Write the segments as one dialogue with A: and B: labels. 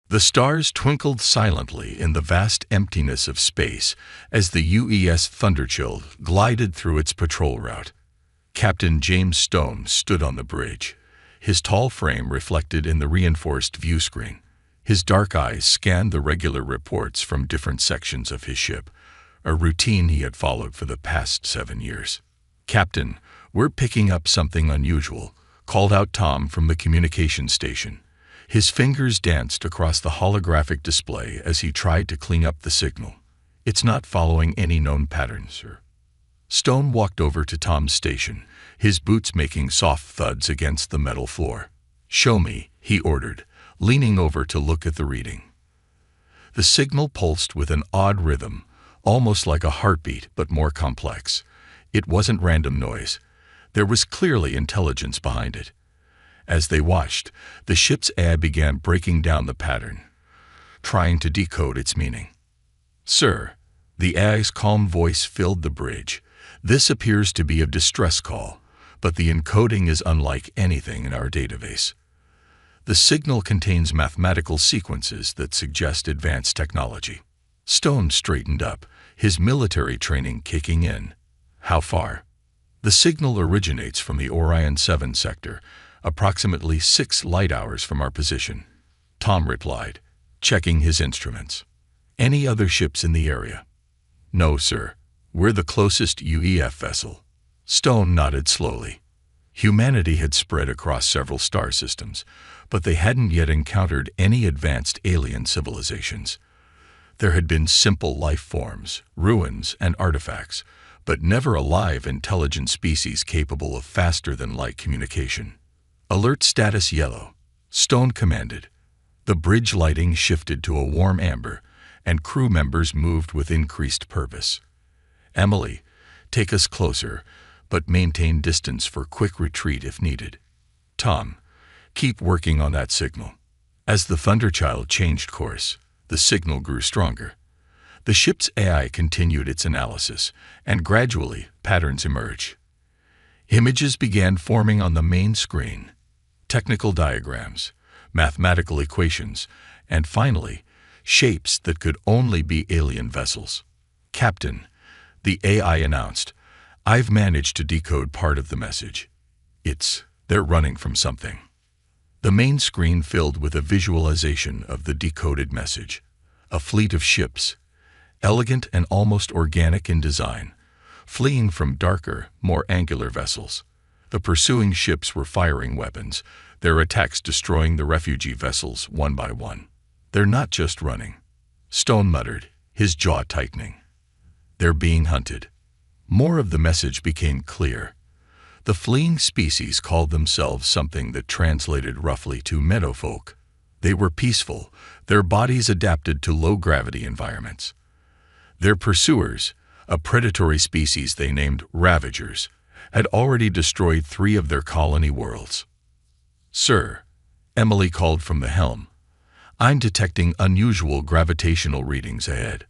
A: The stars twinkled silently in the vast emptiness of space as the UES Thunderchill glided through its patrol route. Captain James Stone stood on the bridge, his tall frame reflected in the reinforced view screen. His dark eyes scanned the regular reports from different sections of his ship, a routine he had followed for the past 7 years. "Captain, we're picking up something unusual," called out Tom from the communication station. His fingers danced across the holographic display as he tried to clean up the signal. "It's not following any known patterns, sir." Stone walked over to Tom's station, his boots making soft thuds against the metal floor. "Show me," he ordered, leaning over to look at the reading. The signal pulsed with an odd rhythm, almost like a heartbeat but more complex. It wasn't random noise. There was clearly intelligence behind it. As they watched, the ship's AI began breaking down the pattern, trying to decode its meaning. "Sir," the AI's calm voice filled the bridge, "this appears to be a distress call, but the encoding is unlike anything in our database. The signal contains mathematical sequences that suggest advanced technology." Stone straightened up, his military training kicking in. "How far?" "The signal originates from the Orion 7 sector, approximately 6 light hours from our position," Tom replied, checking his instruments. "Any other ships in the area?" "No, sir. We're the closest UEF vessel." Stone nodded slowly. Humanity had spread across several star systems, but they hadn't yet encountered any advanced alien civilizations. There had been simple life forms, ruins, and artifacts, but never a live, intelligent species capable of faster-than-light communication. "Alert status yellow," Stone commanded. The bridge lighting shifted to a warm amber, and crew members moved with increased purpose. "Emily, take us closer, but maintain distance for quick retreat if needed." "Tom, keep working on that signal." As the Thunderchild changed course, the signal grew stronger. The ship's AI continued its analysis, and gradually patterns emerged. Images began forming on the main screen. Technical diagrams, mathematical equations, and finally, shapes that could only be alien vessels. "Captain," the AI announced, "I've managed to decode part of the message. They're running from something." The main screen filled with a visualization of the decoded message. A fleet of ships, elegant and almost organic in design, fleeing from darker, more angular vessels. The pursuing ships were firing weapons, their attacks destroying the refugee vessels one by one. "They're not just running," Stone muttered, his jaw tightening. "They're being hunted." More of the message became clear. The fleeing species called themselves something that translated roughly to meadowfolk. They were peaceful, their bodies adapted to low-gravity environments. Their pursuers, a predatory species they named Ravagers, had already destroyed 3 of their colony worlds. "Sir," Emily called from the helm, "I'm detecting unusual gravitational readings ahead.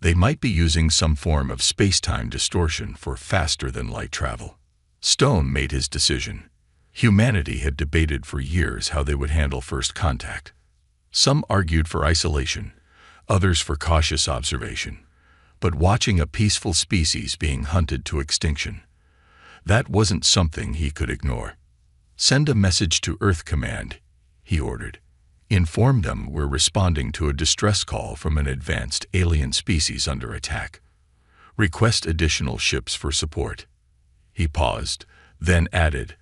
A: They might be using some form of space-time distortion for faster-than-light travel." Stone made his decision. Humanity had debated for years how they would handle first contact. Some argued for isolation, others for cautious observation. But watching a peaceful species being hunted to extinction, that wasn't something he could ignore. "Send a message to Earth Command," he ordered. "Inform them we're responding to a distress call from an advanced alien species under attack. Request additional ships for support." He paused, then added,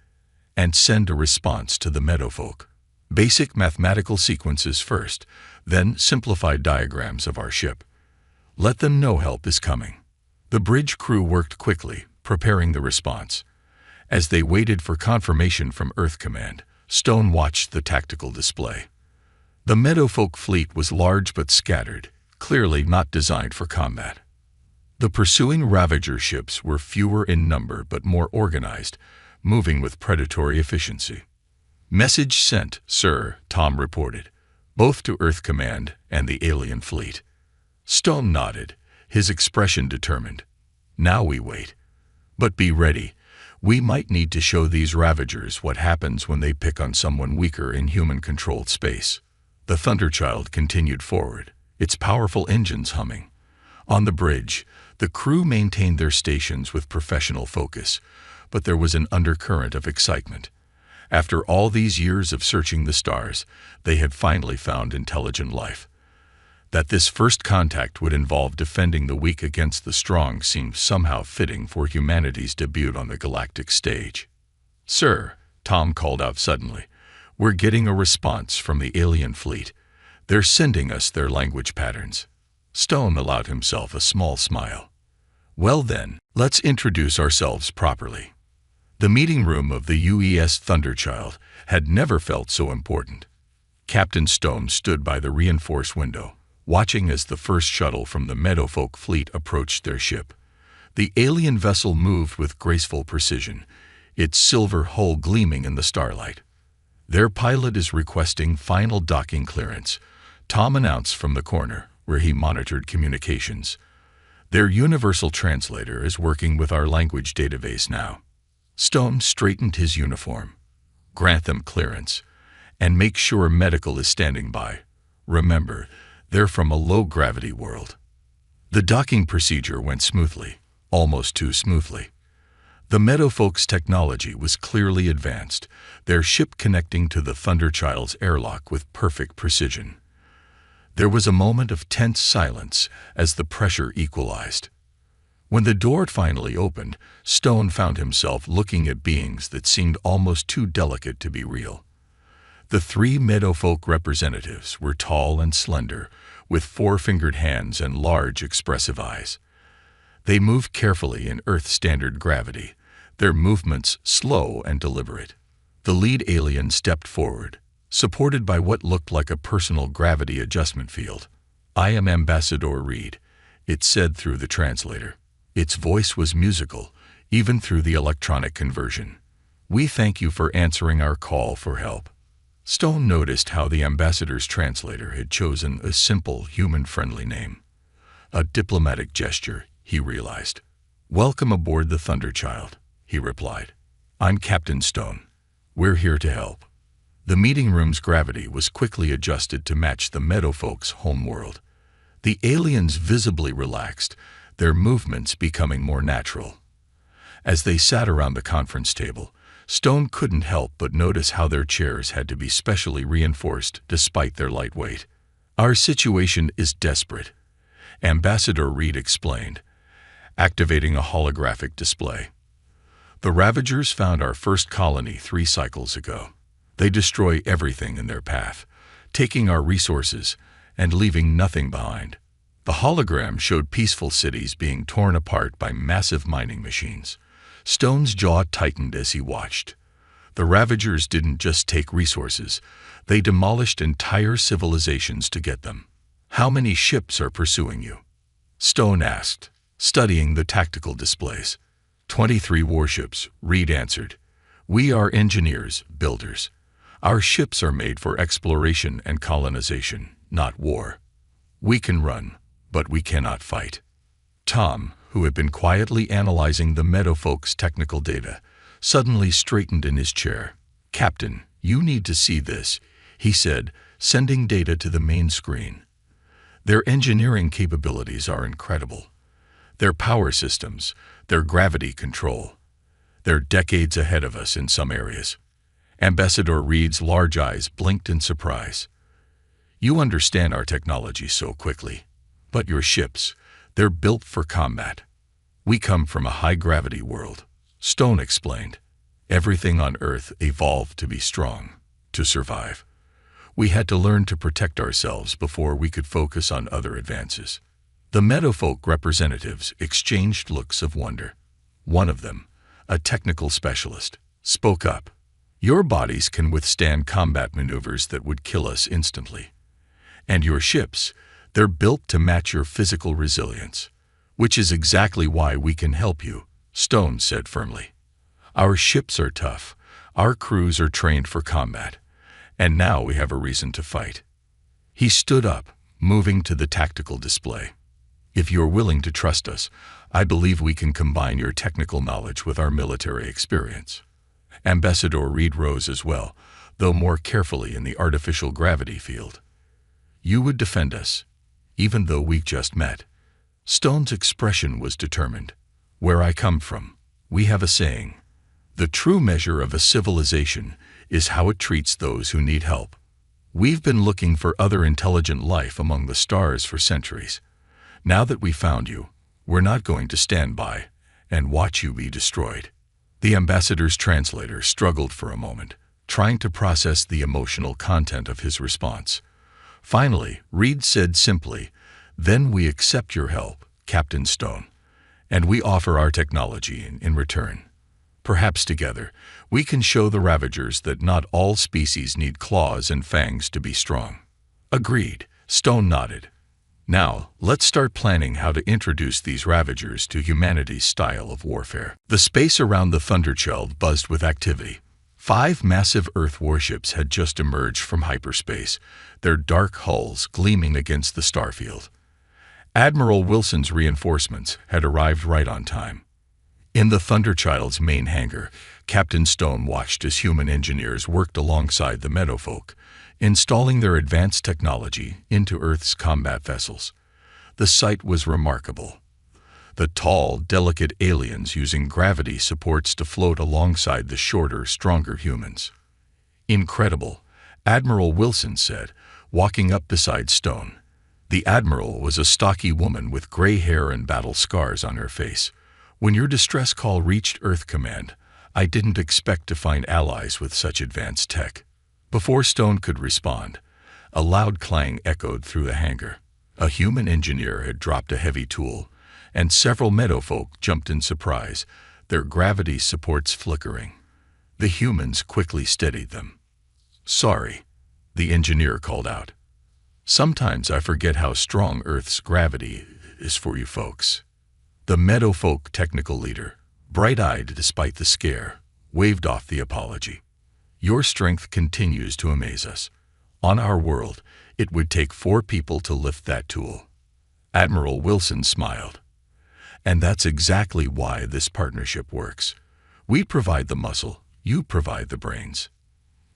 A: "And send a response to the meadowfolk. Basic mathematical sequences first, then simplified diagrams of our ship. Let them know help is coming." The bridge crew worked quickly, preparing the response. As they waited for confirmation from Earth Command, Stone watched the tactical display. The meadowfolk fleet was large but scattered, clearly not designed for combat. The pursuing Ravager ships were fewer in number but more organized, moving with predatory efficiency. "Message sent, sir," Tom reported, "both to Earth Command and the alien fleet." Stone nodded, his expression determined. "Now we wait. But be ready. We might need to show these Ravagers what happens when they pick on someone weaker in human-controlled space." The Thunderchild continued forward, its powerful engines humming. On the bridge, the crew maintained their stations with professional focus, but there was an undercurrent of excitement. After all these years of searching the stars, they had finally found intelligent life. That this first contact would involve defending the weak against the strong seemed somehow fitting for humanity's debut on the galactic stage. "Sir," Tom called out suddenly, "we're getting a response from the alien fleet. They're sending us their language patterns." Stone allowed himself a small smile. "Well then, let's introduce ourselves properly." The meeting room of the UES Thunderchild had never felt so important. Captain Stone stood by the reinforced window, watching as the first shuttle from the Meadowfolk fleet approached their ship. The alien vessel moved with graceful precision, its silver hull gleaming in the starlight. "Their pilot is requesting final docking clearance," Tom announced from the corner, where he monitored communications. "Their universal translator is working with our language database now." Stone straightened his uniform. "Grant them clearance, and make sure medical is standing by. Remember, they're from a low-gravity world." The docking procedure went smoothly, almost too smoothly. The Meadowfolk's technology was clearly advanced, their ship connecting to the Thunderchild's airlock with perfect precision. There was a moment of tense silence as the pressure equalized. When the door finally opened, Stone found himself looking at beings that seemed almost too delicate to be real. The three Meadowfolk representatives were tall and slender, with four-fingered hands and large, expressive eyes. They moved carefully in Earth-standard gravity, their movements slow and deliberate. The lead alien stepped forward, supported by what looked like a personal gravity adjustment field. "I am Ambassador Reed," it said through the translator. Its voice was musical, even through the electronic conversion. "We thank you for answering our call for help." Stone noticed how the ambassador's translator had chosen a simple, human-friendly name. A diplomatic gesture, he realized. "Welcome aboard the Thunderchild," he replied. "I'm Captain Stone. We're here to help." The meeting room's gravity was quickly adjusted to match the Meadowfolk's homeworld. The aliens visibly relaxed, their movements becoming more natural. As they sat around the conference table, Stone couldn't help but notice how their chairs had to be specially reinforced despite their light weight. "Our situation is desperate," Ambassador Reed explained, activating a holographic display. "The Ravagers found our first colony 3 cycles ago. They destroy everything in their path, taking our resources and leaving nothing behind." The hologram showed peaceful cities being torn apart by massive mining machines. Stone's jaw tightened as he watched. The Ravagers didn't just take resources, they demolished entire civilizations to get them. "How many ships are pursuing you?" Stone asked, studying the tactical displays. 23 warships, Reed answered. "We are engineers, builders. Our ships are made for exploration and colonization, not war. We can run, but we cannot fight." Tom, who had been quietly analyzing the Meadowfolk's technical data, suddenly straightened in his chair. "Captain, you need to see this," he said, sending data to the main screen. "Their engineering capabilities are incredible. Their power systems, their gravity control. They're decades ahead of us in some areas." Ambassador Reed's large eyes blinked in surprise. "You understand our technology so quickly. But your ships, they're built for combat. We come from a high-gravity world," Stone explained. "Everything on Earth evolved to be strong, to survive. We had to learn to protect ourselves before we could focus on other advances." The Meadowfolk representatives exchanged looks of wonder. One of them, a technical specialist, spoke up. "Your bodies can withstand combat maneuvers that would kill us instantly. And your ships, they're built to match your physical resilience, which is exactly why we can help you," Stone said firmly. "Our ships are tough, our crews are trained for combat, and now we have a reason to fight." He stood up, moving to the tactical display. "If you're willing to trust us, I believe we can combine your technical knowledge with our military experience." Ambassador Reed rose as well, though more carefully in the artificial gravity field. You would defend us, even though we just met. Stone's expression was determined. Where I come from, we have a saying. The true measure of a civilization is how it treats those who need help. We've been looking for other intelligent life among the stars for centuries. Now that we found you, we're not going to stand by and watch you be destroyed. The ambassador's translator struggled for a moment, trying to process the emotional content of his response. Finally, Reed said simply, "Then we accept your help, Captain Stone, and we offer our technology in return. Perhaps together, we can show the Ravagers that not all species need claws and fangs to be strong." Agreed, Stone nodded. Now, let's start planning how to introduce these Ravagers to humanity's style of warfare. The space around the Thunderchild buzzed with activity. 5 massive Earth warships had just emerged from hyperspace, their dark hulls gleaming against the starfield. Admiral Wilson's reinforcements had arrived right on time. In the Thunderchild's main hangar, Captain Stone watched as human engineers worked alongside the Meadowfolk, installing their advanced technology into Earth's combat vessels. The sight was remarkable. The tall, delicate aliens using gravity supports to float alongside the shorter, stronger humans. "Incredible," Admiral Wilson said, walking up beside Stone. The Admiral was a stocky woman with gray hair and battle scars on her face. "When your distress call reached Earth Command, I didn't expect to find allies with such advanced tech." Before Stone could respond, a loud clang echoed through the hangar. A human engineer had dropped a heavy tool, and several Meadowfolk jumped in surprise, their gravity supports flickering. The humans quickly steadied them. "Sorry," the engineer called out. "Sometimes I forget how strong Earth's gravity is for you folks." The Meadowfolk technical leader, bright-eyed despite the scare, waved off the apology. "Your strength continues to amaze us. On our world, it would take 4 people to lift that tool." Admiral Wilson smiled. "And that's exactly why this partnership works. We provide the muscle, you provide the brains."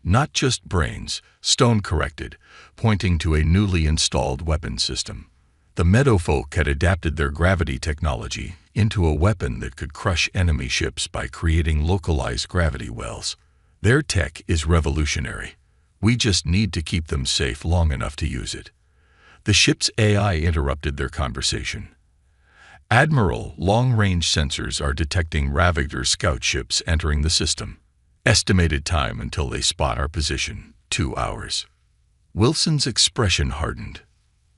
A: "Not just brains," Stone corrected, pointing to a newly installed weapon system. The Meadowfolk had adapted their gravity technology into a weapon that could crush enemy ships by creating localized gravity wells. Their tech is revolutionary. We just need to keep them safe long enough to use it. The ship's AI interrupted their conversation. "Admiral, long-range sensors are detecting Ravager scout ships entering the system. Estimated time until they spot our position, 2 hours." Wilson's expression hardened.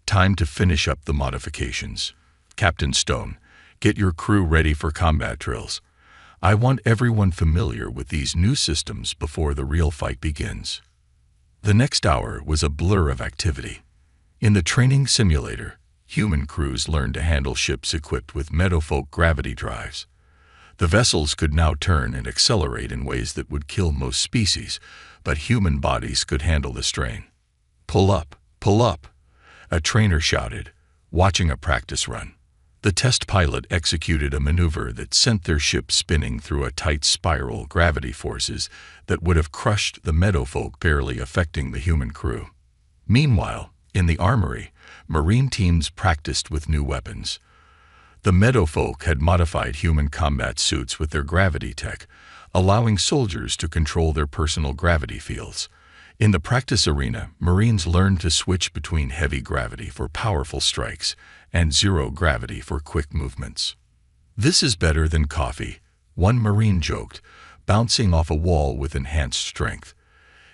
A: "Time to finish up the modifications. Captain Stone, get your crew ready for combat drills. I want everyone familiar with these new systems before the real fight begins." The next hour was a blur of activity. In the training simulator, human crews learned to handle ships equipped with Meadowfolk gravity drives. The vessels could now turn and accelerate in ways that would kill most species, but human bodies could handle the strain. "Pull up, pull up," a trainer shouted, watching a practice run. The test pilot executed a maneuver that sent their ship spinning through a tight spiral gravity forces that would have crushed the Meadowfolk, barely affecting the human crew. Meanwhile, in the armory, Marine teams practiced with new weapons. The Meadowfolk had modified human combat suits with their gravity tech, allowing soldiers to control their personal gravity fields. In the practice arena, Marines learned to switch between heavy gravity for powerful strikes and zero gravity for quick movements. "This is better than coffee," one Marine joked, bouncing off a wall with enhanced strength.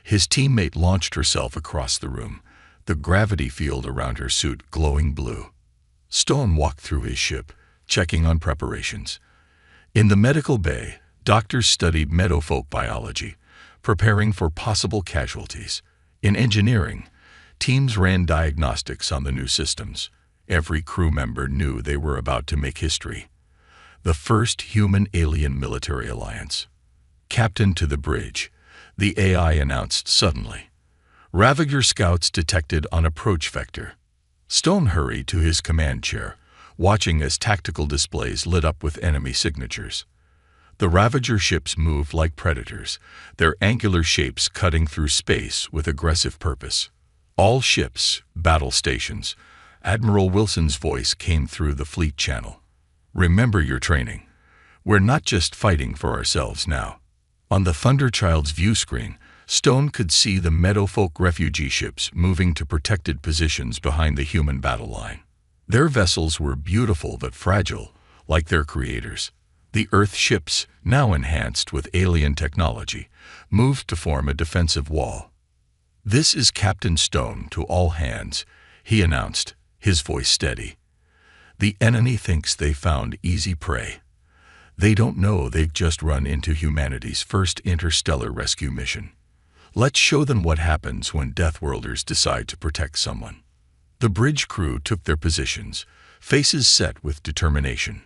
A: His teammate launched herself across the room, the gravity field around her suit glowing blue. Stone walked through his ship, checking on preparations. In the medical bay, doctors studied Meadowfolk biology, preparing for possible casualties. In engineering, teams ran diagnostics on the new systems. Every crew member knew they were about to make history. The first human-alien military alliance. "Captain to the bridge," the AI announced suddenly. "Ravager scouts detected on approach vector." Stone hurried to his command chair, watching as tactical displays lit up with enemy signatures. The Ravager ships moved like predators, their angular shapes cutting through space with aggressive purpose. All ships, battle stations. Admiral Wilson's voice came through the fleet channel. Remember your training. We're not just fighting for ourselves now. On the Thunderchild's view screen, Stone could see the Meadowfolk refugee ships moving to protected positions behind the human battle line. Their vessels were beautiful but fragile, like their creators. The Earth ships, now enhanced with alien technology, moved to form a defensive wall. "This is Captain Stone to all hands," he announced, his voice steady. "The enemy thinks they found easy prey. They don't know they've just run into humanity's first interstellar rescue mission. Let's show them what happens when Deathworlders decide to protect someone." The bridge crew took their positions, faces set with determination.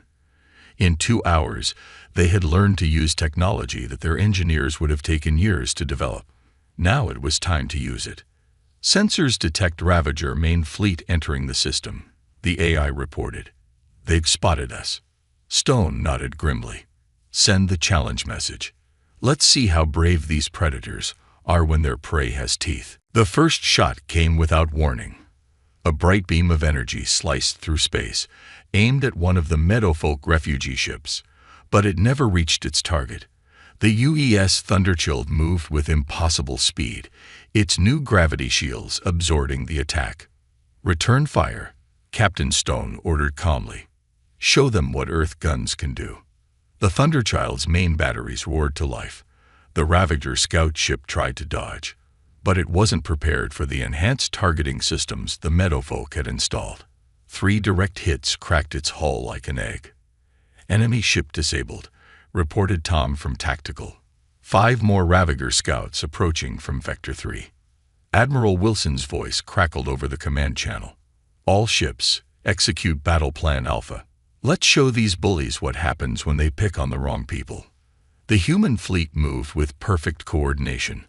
A: In 2 hours, they had learned to use technology that their engineers would have taken years to develop. Now it was time to use it. "Sensors detect Ravager main fleet entering the system," the AI reported. "They've spotted us." Stone nodded grimly. "Send the challenge message. Let's see how brave these predators are when their prey has teeth." The first shot came without warning. A bright beam of energy sliced through space, aimed at one of the Meadowfolk refugee ships, but it never reached its target. The UES Thunderchild moved with impossible speed, its new gravity shields absorbing the attack. "Return fire," Captain Stone ordered calmly. "Show them what Earth guns can do." The Thunderchild's main batteries roared to life. The Ravager scout ship tried to dodge, but it wasn't prepared for the enhanced targeting systems the Meadowfolk had installed. 3 direct hits cracked its hull like an egg. "Enemy ship disabled," reported Tom from Tactical. 5 more Ravager scouts approaching from Vector 3. Admiral Wilson's voice crackled over the command channel. "All ships, execute Battle Plan Alpha. Let's show these bullies what happens when they pick on the wrong people." The human fleet moved with perfect coordination.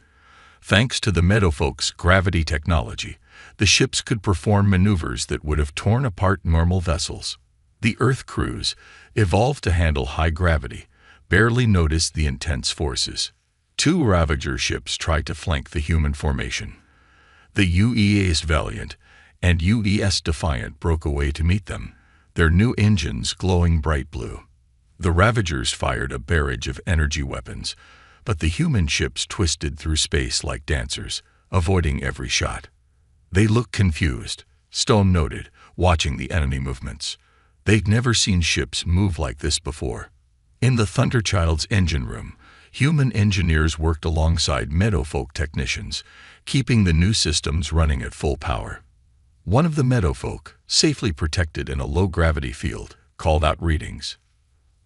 A: Thanks to the Meadowfolk's gravity technology, the ships could perform maneuvers that would have torn apart normal vessels. The Earth crews, evolved to handle high gravity, barely noticed the intense forces. 2 Ravager ships tried to flank the human formation. The UES Valiant and UES Defiant broke away to meet them, their new engines glowing bright blue. The Ravagers fired a barrage of energy weapons, but the human ships twisted through space like dancers, avoiding every shot. "They look confused," Stone noted, watching the enemy movements. They'd never seen ships move like this before. In the Thunderchild's engine room, human engineers worked alongside Meadowfolk technicians, keeping the new systems running at full power. One of the Meadowfolk, safely protected in a low-gravity field, called out readings.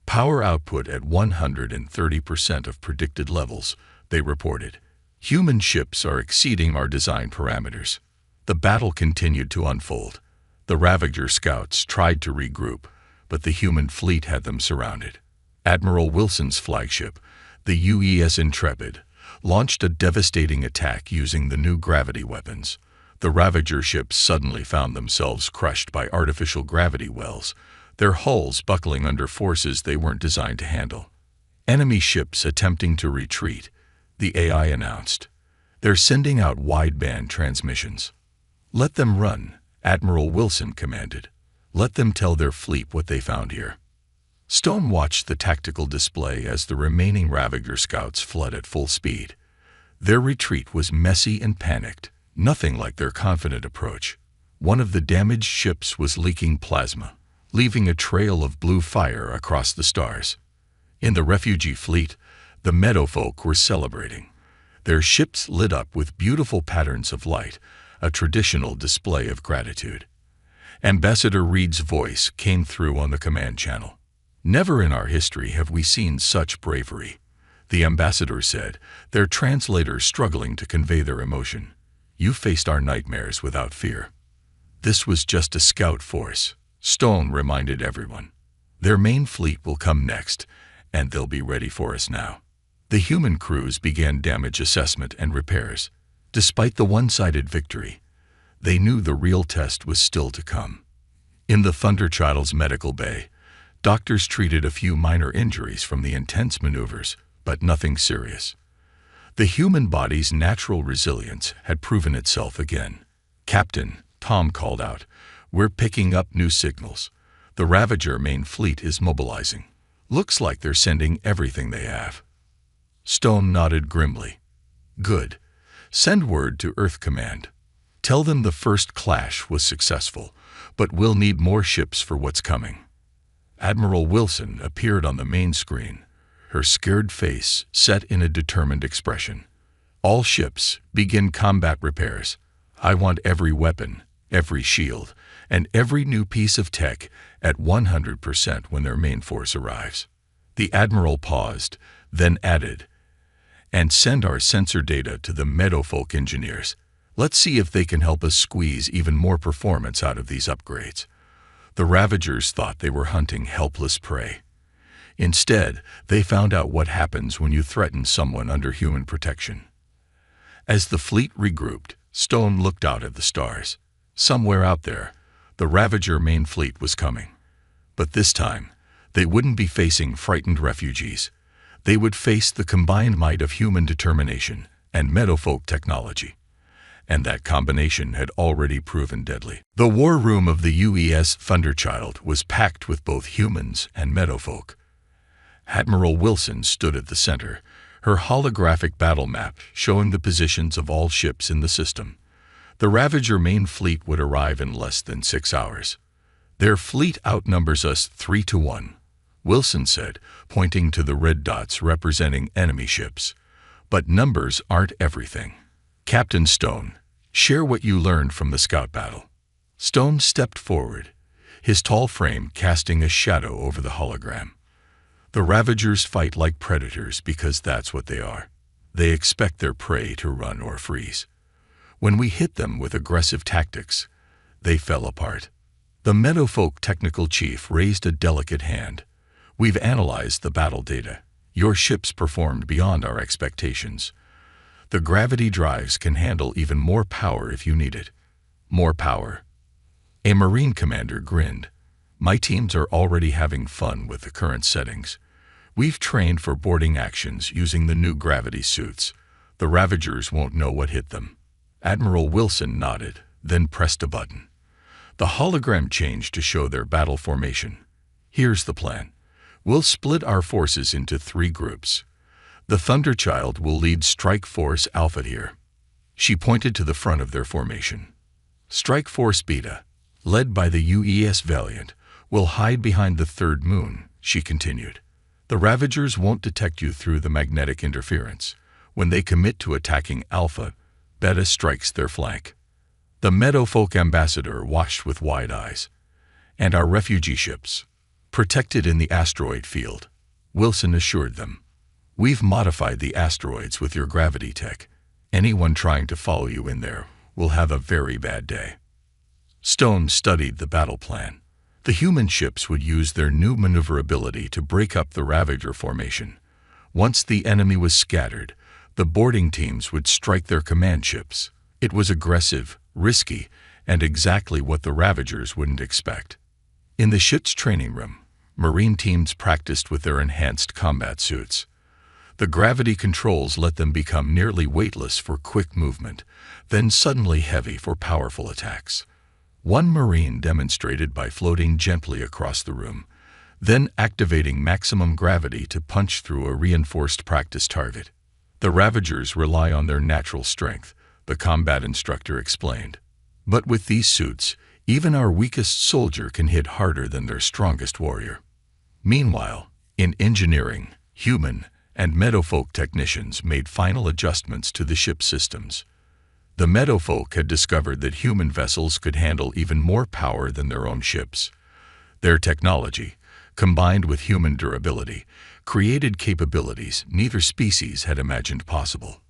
A: "Power output at 130% of predicted levels," they reported. "Human ships are exceeding our design parameters." The battle continued to unfold. The Ravager scouts tried to regroup, but the human fleet had them surrounded. Admiral Wilson's flagship, the UES Intrepid, launched a devastating attack using the new gravity weapons. The Ravager ships suddenly found themselves crushed by artificial gravity wells, their hulls buckling under forces they weren't designed to handle. "Enemy ships attempting to retreat," the AI announced. "They're sending out wideband transmissions." "Let them run," Admiral Wilson commanded. "Let them tell their fleet what they found here." Stone watched the tactical display as the remaining Ravager scouts fled at full speed. Their retreat was messy and panicked, nothing like their confident approach. One of the damaged ships was leaking plasma, leaving a trail of blue fire across the stars. In the refugee fleet, the Meadowfolk were celebrating. Their ships lit up with beautiful patterns of light, a traditional display of gratitude. Ambassador Reed's voice came through on the command channel. "Never in our history have we seen such bravery," the ambassador said, their translator struggling to convey their emotion. "You faced our nightmares without fear." "This was just a scout force," Stone reminded everyone. "Their main fleet will come next, and they'll be ready for us now." The human crews began damage assessment and repairs. Despite the one-sided victory, they knew the real test was still to come. In the Thunderchild's medical bay, doctors treated a few minor injuries from the intense maneuvers, but nothing serious. The human body's natural resilience had proven itself again. "Captain," Tom called out, "we're picking up new signals. The Ravager main fleet is mobilizing. Looks like they're sending everything they have." Stone nodded grimly. "Good. Send word to Earth Command. Tell them the first clash was successful, but we'll need more ships for what's coming." Admiral Wilson appeared on the main screen, her scared face set in a determined expression. "All ships, begin combat repairs. I want every weapon, every shield, and every new piece of tech at 100% when their main force arrives." The Admiral paused, then added, "And send our sensor data to the Meadowfolk engineers. Let's see if they can help us squeeze even more performance out of these upgrades." The Ravagers thought they were hunting helpless prey. Instead, they found out what happens when you threaten someone under human protection. As the fleet regrouped, Stone looked out at the stars. Somewhere out there, the Ravager main fleet was coming. But this time, they wouldn't be facing frightened refugees. They would face the combined might of human determination and Meadowfolk technology. And that combination had already proven deadly. The war room of the UES Thunderchild was packed with both humans and Meadowfolk. Admiral Wilson stood at the center, her holographic battle map showing the positions of all ships in the system. The Ravager main fleet would arrive in less than 6 hours. "Their fleet outnumbers us 3-1, Wilson said, pointing to the red dots representing enemy ships. "But numbers aren't everything. Captain Stone, share what you learned from the scout battle." Stone stepped forward, his tall frame casting a shadow over the hologram. "The Ravagers fight like predators because that's what they are. They expect their prey to run or freeze. When we hit them with aggressive tactics, they fell apart." The Meadowfolk technical chief raised a delicate hand. "We've analyzed the battle data. Your ships performed beyond our expectations. The gravity drives can handle even more power if you need it." "More power?" A Marine commander grinned. "My teams are already having fun with the current settings. We've trained for boarding actions using the new gravity suits. The Ravagers won't know what hit them." Admiral Wilson nodded, then pressed a button. The hologram changed to show their battle formation. "Here's the plan. We'll split our forces into 3 groups. The Thunderchild will lead Strike Force Alpha here." She pointed to the front of their formation. "Strike Force Beta, led by the UES Valiant, will hide behind the third moon," she continued. "The Ravagers won't detect you through the magnetic interference. When they commit to attacking Alpha, Beta strikes their flank." The Meadowfolk ambassador watched with wide eyes. "And our refugee ships, protected in the asteroid field," Wilson assured them. "We've modified the asteroids with your gravity tech. Anyone trying to follow you in there will have a very bad day." Stone studied the battle plan. The human ships would use their new maneuverability to break up the Ravager formation. Once the enemy was scattered, the boarding teams would strike their command ships. It was aggressive, risky, and exactly what the Ravagers wouldn't expect. In the ship's training room, Marine teams practiced with their enhanced combat suits. The gravity controls let them become nearly weightless for quick movement, then suddenly heavy for powerful attacks. One Marine demonstrated by floating gently across the room, then activating maximum gravity to punch through a reinforced practice target. "The Ravagers rely on their natural strength," the combat instructor explained. "But with these suits, even our weakest soldier can hit harder than their strongest warrior." Meanwhile, in engineering, human and Meadowfolk technicians made final adjustments to the ship systems. The Meadowfolk had discovered that human vessels could handle even more power than their own ships. Their technology, combined with human durability, created capabilities neither species had imagined possible.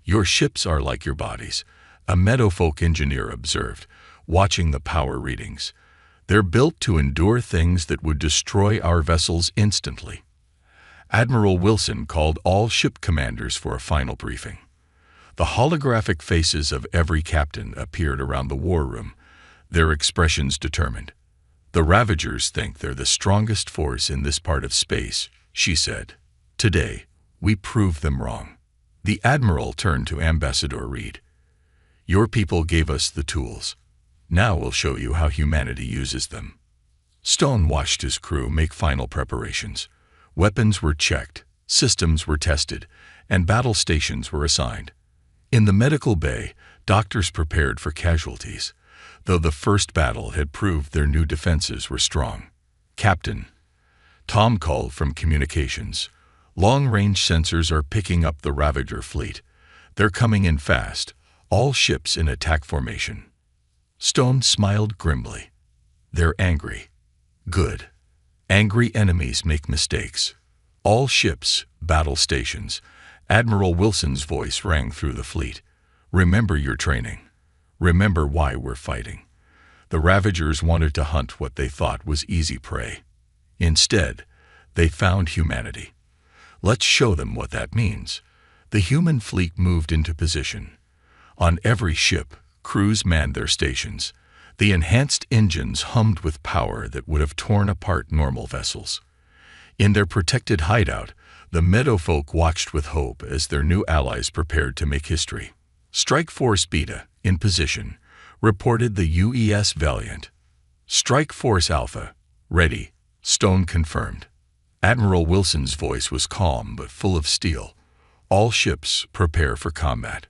A: "Your ships are like your bodies," a Meadowfolk engineer observed, watching the power readings. "They're built to endure things that would destroy our vessels instantly." Admiral Wilson called all ship commanders for a final briefing. The holographic faces of every captain appeared around the war room, their expressions determined. "The Ravagers think they're the strongest force in this part of space," she said. "Today, we prove them wrong." The Admiral turned to Ambassador Reed. Your people gave us the tools. Now we'll show you how humanity uses them." Stone watched his crew make final preparations. Weapons were checked, systems were tested, and battle stations were assigned. In the medical bay, doctors prepared for casualties, though the first battle had proved their new defenses were strong. "Captain," Tom called from communications, "long-range sensors are picking up the Ravager fleet. They're coming in fast, all ships in attack formation." Stone smiled grimly. "They're angry." "Good. Angry enemies make mistakes. All ships, battle stations." Admiral Wilson's voice rang through the fleet. "Remember your training. Remember why we're fighting." The Ravagers wanted to hunt what they thought was easy prey. Instead, they found humanity. Let's show them what that means. The human fleet moved into position. On every ship, crews manned their stations. The enhanced engines hummed with power that would have torn apart normal vessels. In their protected hideout, the meadowfolk watched with hope as their new allies prepared to make history. Strike Force Beta, in position, reported the UES Valiant. Strike Force Alpha, ready, Stone confirmed. Admiral Wilson's voice was calm but full of steel. "All ships, prepare for combat.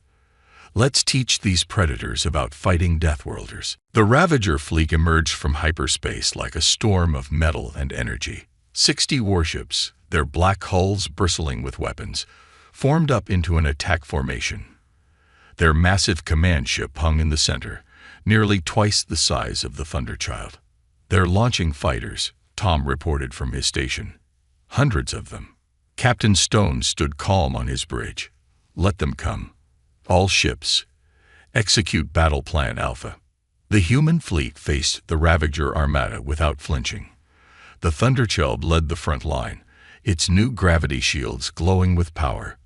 A: Let's teach these predators about fighting Deathworlders." The Ravager fleet emerged from hyperspace like a storm of metal and energy. 60 warships, their black hulls bristling with weapons, formed up into an attack formation. Their massive command ship hung in the center, nearly twice the size of the Thunderchild. "They're launching fighters," Tom reported from his station. "Hundreds of them." Captain Stone stood calm on his bridge. "Let them come. All ships, execute Battle Plan Alpha." The human fleet faced the Ravager armada without flinching. The Thunderchild led the front line, its new gravity shields glowing with power.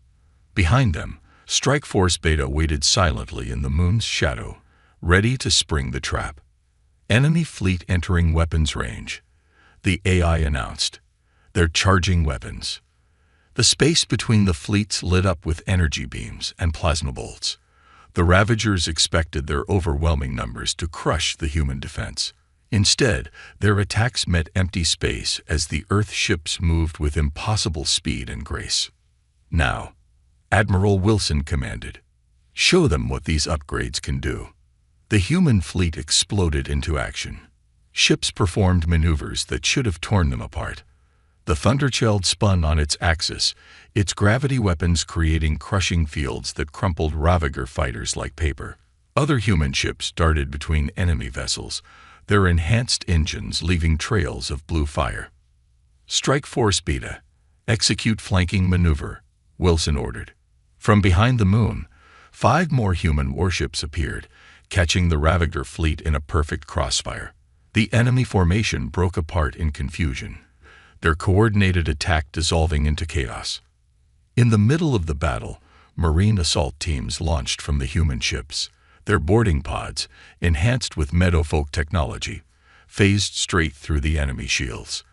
A: Behind them, Strike Force Beta waited silently in the moon's shadow, ready to spring the trap. "Enemy fleet entering weapons range," the AI announced. "They're charging weapons." The space between the fleets lit up with energy beams and plasma bolts. The Ravagers expected their overwhelming numbers to crush the human defense. Instead, their attacks met empty space as the Earth ships moved with impossible speed and grace. "Now," Admiral Wilson commanded, "show them what these upgrades can do." The human fleet exploded into action. Ships performed maneuvers that should have torn them apart. The Thunderchild spun on its axis, its gravity weapons creating crushing fields that crumpled Ravager fighters like paper. Other human ships darted between enemy vessels, their enhanced engines leaving trails of blue fire. "Strike Force Beta, execute flanking maneuver," Wilson ordered. From behind the moon, 5 more human warships appeared, catching the Ravager fleet in a perfect crossfire. The enemy formation broke apart in confusion, their coordinated attack dissolving into chaos. In the middle of the battle, Marine assault teams launched from the human ships. Their boarding pods, enhanced with meadowfolk technology, phased straight through the enemy shields.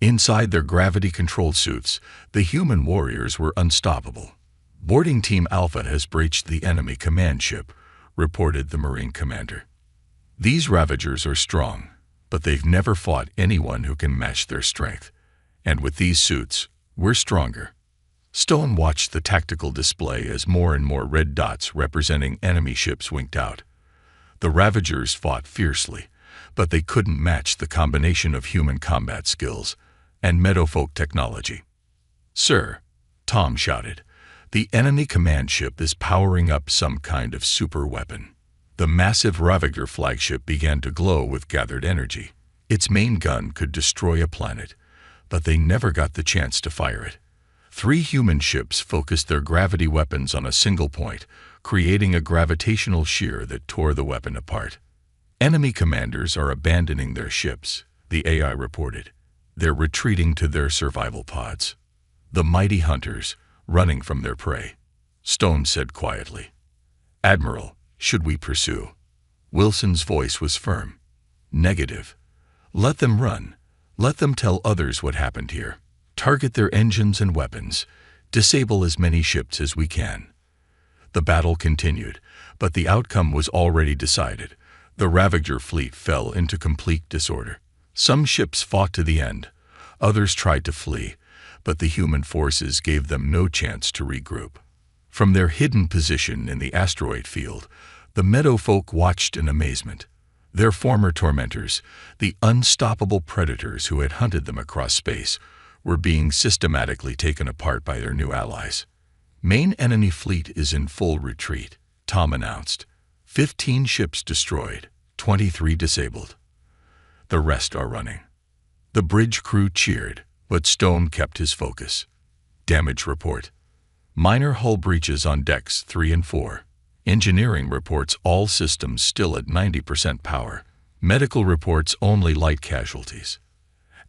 A: Inside their gravity-controlled suits, the human warriors were unstoppable. "Boarding Team Alpha has breached the enemy command ship," reported the Marine commander. "These Ravagers are strong, but they've never fought anyone who can match their strength. And with these suits, we're stronger." Stone watched the tactical display as more and more red dots representing enemy ships winked out. The Ravagers fought fiercely, but they couldn't match the combination of human combat skills and meadowfolk technology. "Sir," Tom shouted, "the enemy command ship is powering up some kind of super weapon." The massive Ravager flagship began to glow with gathered energy. Its main gun could destroy a planet, but they never got the chance to fire it. 3 human ships focused their gravity weapons on a single point, creating a gravitational shear that tore the weapon apart. "Enemy commanders are abandoning their ships," the AI reported. "They're retreating to their survival pods. The mighty hunters, running from their prey." Stone said quietly, "Admiral, should we pursue?" Wilson's voice was firm. "Negative. Let them run. Let them tell others what happened here. Target their engines and weapons. Disable as many ships as we can." The battle continued, But the outcome was already decided. The Ravager fleet fell into complete disorder. Some ships fought to the end. Others tried to flee, but the human forces gave them no chance to regroup. From their hidden position in the asteroid field, the Meadowfolk watched in amazement. Their former tormentors, the unstoppable predators who had hunted them across space, were being systematically taken apart by their new allies. Main enemy fleet is in full retreat, Tom announced. 15 ships destroyed, 23 disabled. The rest are running. The bridge crew cheered, but Stone kept his focus. Damage report. Minor hull breaches on decks 3 and 4. Engineering reports all systems still at 90% power. Medical reports only light casualties.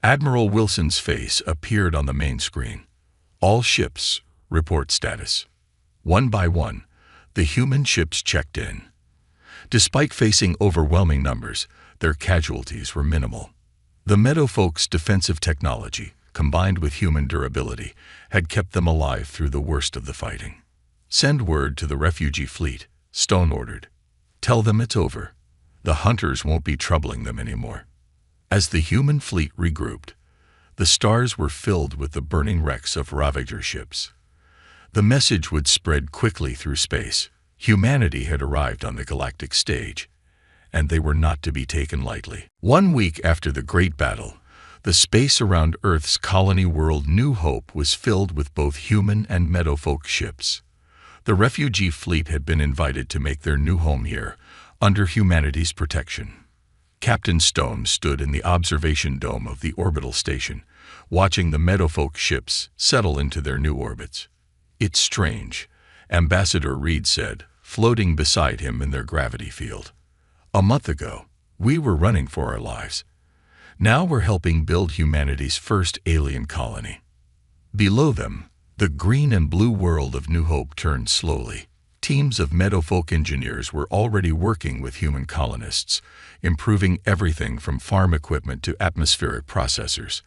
A: Admiral Wilson's face appeared on the main screen. All ships report status. One by one, the human ships checked in. Despite facing overwhelming numbers, their casualties were minimal. The Meadowfolk's defensive technology, combined with human durability, had kept them alive through the worst of the fighting. "Send word to the refugee fleet," Stone ordered. "Tell them it's over. The hunters won't be troubling them anymore." As the human fleet regrouped, the stars were filled with the burning wrecks of Ravager ships. The message would spread quickly through space. Humanity had arrived on the galactic stage, and they were not to be taken lightly. 1 week after the Great Battle, the space around Earth's colony world New Hope was filled with both human and Meadowfolk ships. The refugee fleet had been invited to make their new home here, under humanity's protection. Captain Stone stood in the observation dome of the orbital station, watching the Meadowfolk ships settle into their new orbits. "It's strange," Ambassador Reed said, floating beside him in their gravity field. "A month ago, we were running for our lives. Now we're helping build humanity's first alien colony." Below them, the green and blue world of New Hope turned slowly. Teams of Meadowfolk engineers were already working with human colonists, improving everything from farm equipment to atmospheric processors.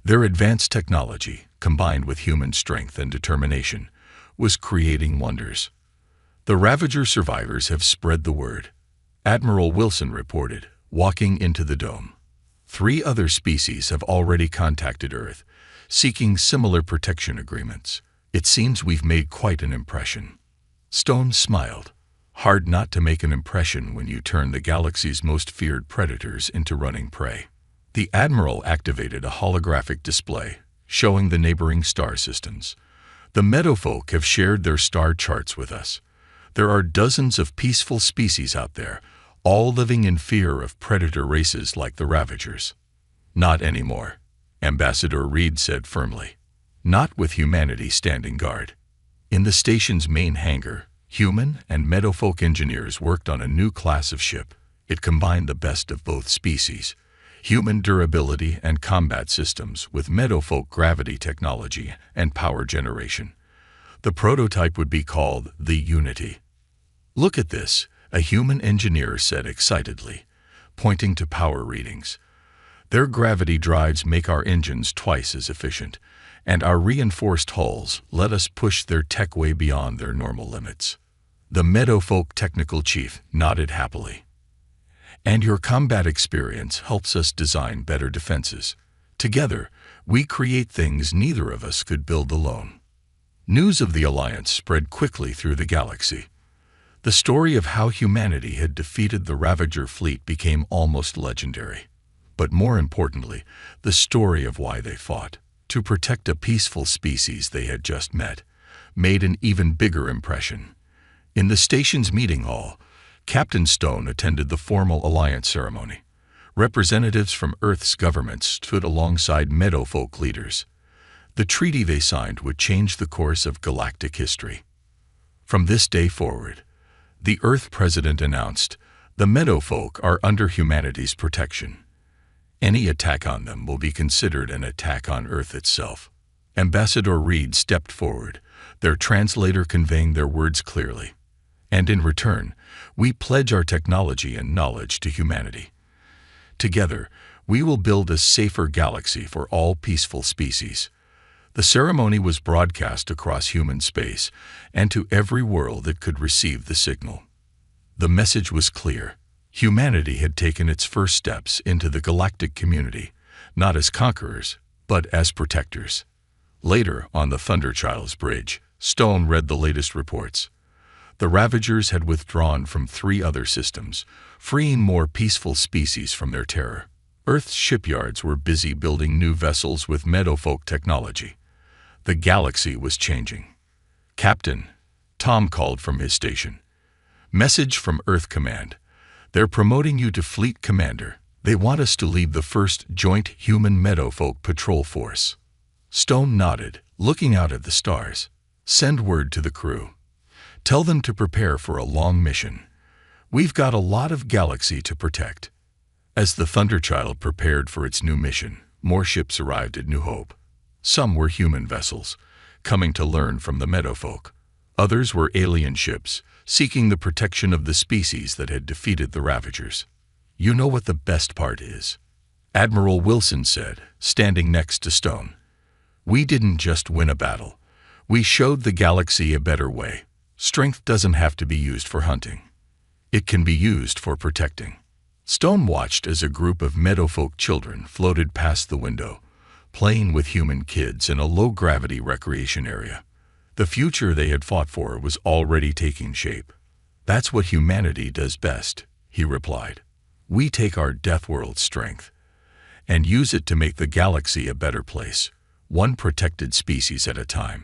A: Their advanced technology, combined with human strength and determination, was creating wonders. "The Ravager survivors have spread the word," Admiral Wilson reported, walking into the dome. 3 other species have already contacted Earth, seeking similar protection agreements. "It seems we've made quite an impression." Stone smiled. Hard not to make an impression when you turn the galaxy's most feared predators into running prey. The Admiral activated a holographic display, showing the neighboring star systems. "The Meadowfolk have shared their star charts with us. There are dozens of peaceful species out there, all living in fear of predator races like the Ravagers." "Not anymore," Ambassador Reed said firmly. "Not with humanity standing guard." In the station's main hangar, human and Meadowfolk engineers worked on a new class of ship. It combined the best of both species, human durability and combat systems with Meadowfolk gravity technology and power generation. The prototype would be called the Unity. "Look at this," a human engineer said excitedly, pointing to power readings. "Their gravity drives make our engines twice as efficient, and our reinforced hulls let us push their tech way beyond their normal limits." The Meadowfolk technical chief nodded happily. "And your combat experience helps us design better defenses. Together, we create things neither of us could build alone." News of the Alliance spread quickly through the galaxy. The story of how humanity had defeated the Ravager fleet became almost legendary. But more importantly, the story of why they fought, to protect a peaceful species they had just met, made an even bigger impression. In the station's meeting hall, Captain Stone attended the formal alliance ceremony. Representatives from Earth's government stood alongside Meadowfolk leaders. The treaty they signed would change the course of galactic history. From this day forward, the Earth President announced, "The Meadowfolk are under humanity's protection. Any attack on them will be considered an attack on Earth itself." Ambassador Reed stepped forward, their translator conveying their words clearly. "And in return, we pledge our technology and knowledge to humanity. Together, we will build a safer galaxy for all peaceful species." The ceremony was broadcast across human space and to every world that could receive the signal. The message was clear. Humanity had taken its first steps into the galactic community, not as conquerors, but as protectors. Later, on the Thunderchild's bridge, Stone read the latest reports. The Ravagers had withdrawn from 3 other systems, freeing more peaceful species from their terror. Earth's shipyards were busy building new vessels with Meadowfolk technology. The galaxy was changing. "Captain," Tom called from his station. "Message from Earth Command. They're promoting you to Fleet Commander. They want us to lead the first joint human Meadowfolk patrol force." Stone nodded, looking out at the stars. "Send word to the crew. Tell them to prepare for a long mission. We've got a lot of galaxy to protect." As the Thunderchild prepared for its new mission, more ships arrived at New Hope. Some were human vessels, coming to learn from the Meadowfolk. Others were alien ships, seeking the protection of the species that had defeated the Ravagers. "You know what the best part is," Admiral Wilson said, standing next to Stone. "We didn't just win a battle. We showed the galaxy a better way. Strength doesn't have to be used for hunting. It can be used for protecting." Stone watched as a group of Meadowfolk children floated past the window, playing with human kids in a low-gravity recreation area. The future they had fought for was already taking shape. "That's what humanity does best," he replied. "We take our Deathworld strength and use it to make the galaxy a better place, one protected species at a time."